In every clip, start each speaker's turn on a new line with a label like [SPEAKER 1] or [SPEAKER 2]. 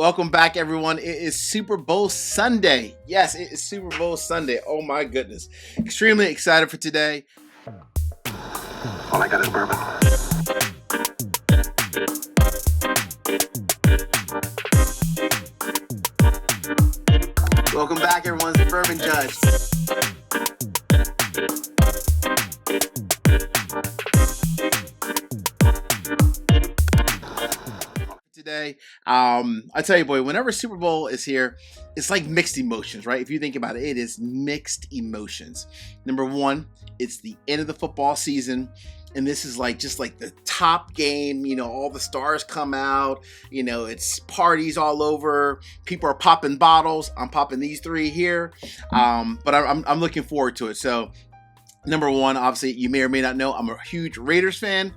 [SPEAKER 1] Welcome back, everyone. It is Super Bowl Sunday. Yes, it is Super Bowl Sunday. Oh my goodness. Extremely excited for today.
[SPEAKER 2] All I got is bourbon.
[SPEAKER 1] Welcome back, everyone. It's the Bourbon Judge. Today, I tell you, boy, whenever Super Bowl is here, it's like mixed emotions, right? If you think about it, it is mixed emotions. Number one, it's the end of the football season, and this is like just like the top game. You know, all the stars come out. You know, it's parties all over. People are popping bottles. I'm popping these three here, but I'm looking forward to it. So, number one, obviously, you may or may not know, I'm a huge Raiders fan.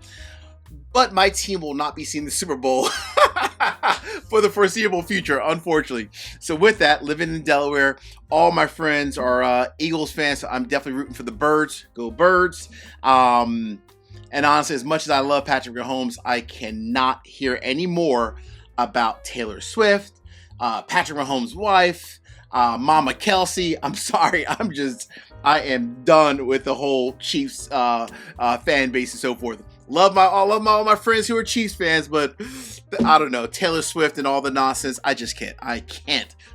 [SPEAKER 1] But my team will not be seeing the Super Bowl for the foreseeable future, unfortunately. So with that, living in Delaware, all my friends are Eagles fans, so I'm definitely rooting for the Birds. Go Birds. And honestly, as much as I love Patrick Mahomes, I cannot hear any more about Taylor Swift, Patrick Mahomes' wife, Mama Kelsey. I'm sorry, I am done with the whole Chiefs fan base and so forth. Love all my friends who are Chiefs fans, but I don't know, Taylor Swift and all the nonsense. I just can't.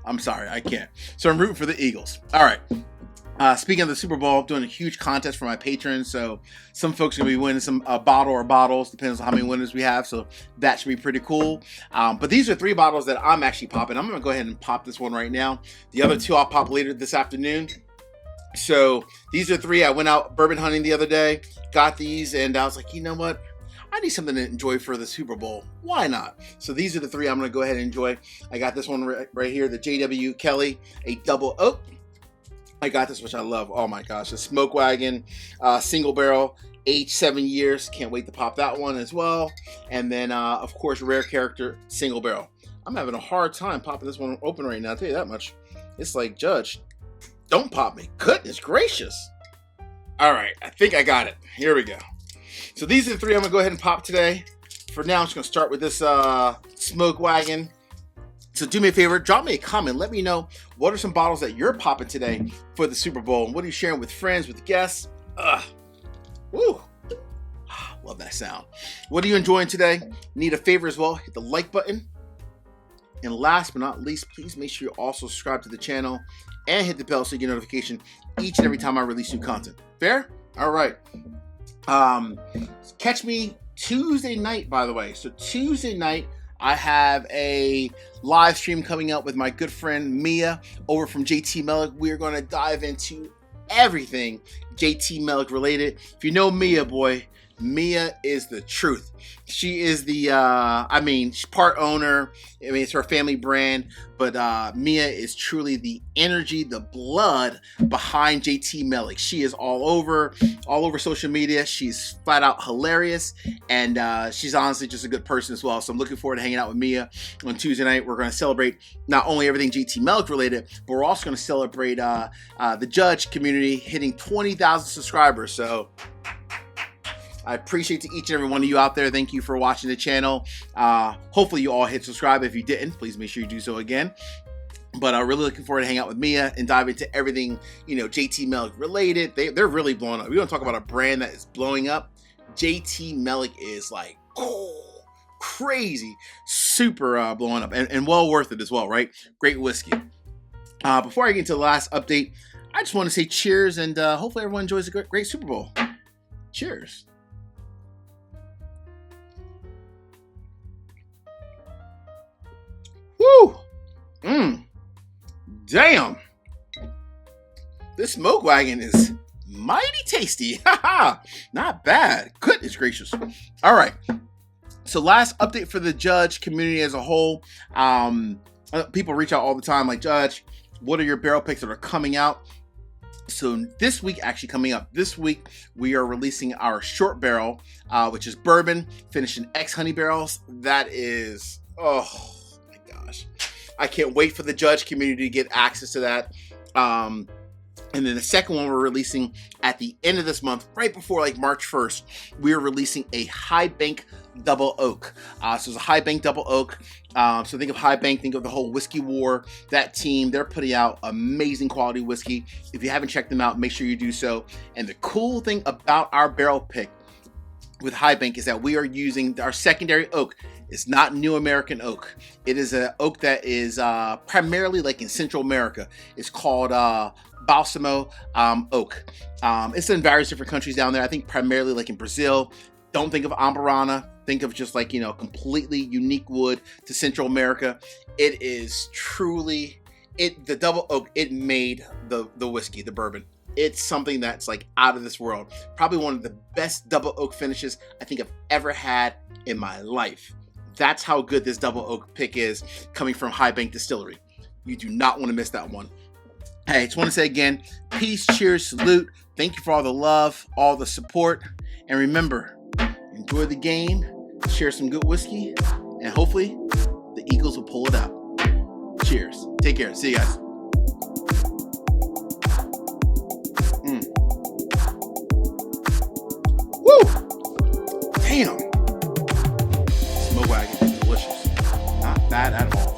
[SPEAKER 1] I'm sorry, I can't. So I'm rooting for the Eagles. All right. Speaking of the Super Bowl, I'm doing a huge contest for my patrons. So some folks are going to be winning some bottle or bottles, depends on how many winners we have. So that should be pretty cool. But these are three bottles that I'm actually popping. I'm going to go ahead and pop this one right now. The other two I'll pop later this afternoon. So these are three. I went out bourbon hunting the other day, got these, and I was like, you know what? I need something to enjoy for the Super Bowl. Why not? So these are the three I'm going to go ahead and enjoy. I got this one right here, the J.W. Kelly, a double oak. I got this, which I love. Oh my gosh, a Smoke Wagon, single barrel, aged 7 years. Can't wait to pop that one as well. And then, of course, Rare Character, single barrel. I'm having a hard time popping this one open right now, I'll tell you that much. It's like, Judge, don't pop me. Goodness gracious. All right, I think I got it. Here we go. So these are the three I'm going to go ahead and pop today. For now, I'm just going to start with this Smoke Wagon. So do me a favor, drop me a comment. Let me know what are some bottles that you're popping today for the Super Bowl. And what are you sharing with friends, with guests? Woo. Love that sound. What are you enjoying today? Need a favor as well, hit the like button. And last but not least, please make sure you also subscribe to the channel and hit the bell so you get notification each and every time I release new content. Fair? All right. Catch me Tuesday night, by the way. So Tuesday night, I have a live stream coming up with my good friend Mia over from JT Mellick. We're going to dive into everything JT Mellick related. If you know Mia, boy, Mia is the truth. She is the, she's part owner. I mean, it's her family brand, but Mia is truly the energy, the blood behind JT Mellick. She is all over social media. She's flat out hilarious, and she's honestly just a good person as well. So I'm looking forward to hanging out with Mia on Tuesday night. We're going to celebrate not only everything JT Mellick related, but we're also going to celebrate the Judge community hitting 20,000 subscribers. So I appreciate to each and every one of you out there. Thank you for watching the channel. Hopefully you all hit subscribe. If you didn't, please make sure you do so again. But I'm really looking forward to hang out with Mia and dive into everything, you know, JT Mellick related. They're really blowing up. We want to talk about a brand that is blowing up. JT Mellick is like, crazy, super blowing up and well worth it as well, right? Great whiskey. Before I get into the last update, I just want to say cheers and hopefully everyone enjoys a great Super Bowl. Cheers. Woo! Damn! This Smoke Wagon is mighty tasty. Not bad. Goodness gracious. All right. So last update for the Judge community as a whole. People reach out all the time like, Judge, what are your barrel picks that are coming out? So this week, actually coming up this week, we are releasing our short barrel, which is bourbon, finished in X-Honey barrels. That is, oh my gosh. I can't wait for the Judge community to get access to that. And then the second one we're releasing at the end of this month, right before like March 1st, we're releasing a High Bank Double Oak. So it's a High Bank Double Oak. So think of High Bank, think of the whole whiskey war. That team, they're putting out amazing quality whiskey. If you haven't checked them out, make sure you do so. And the cool thing about our barrel pick with High Bank is that we are using our secondary oak. It's not New American oak. It is an oak that is primarily like in Central America. It's called Balsamo oak. It's in various different countries down there. I think primarily like in Brazil. Don't think of Ambarana. Think of just like, completely unique wood to Central America. It is truly, the double oak, it made the whiskey, the bourbon. It's something that's like out of this world. Probably one of the best double oak finishes I think I've ever had in my life. That's how good this double oak pick is coming from High Bank Distillery. You do not want to miss that one. Hey, I just want to say again, peace, cheers, salute. Thank you for all the love, all the support. And remember, enjoy the game, share some good whiskey, and hopefully the Eagles will pull it out. Cheers. Take care. See you guys. Woo! Damn. Smoke wagon is delicious. Not bad at all.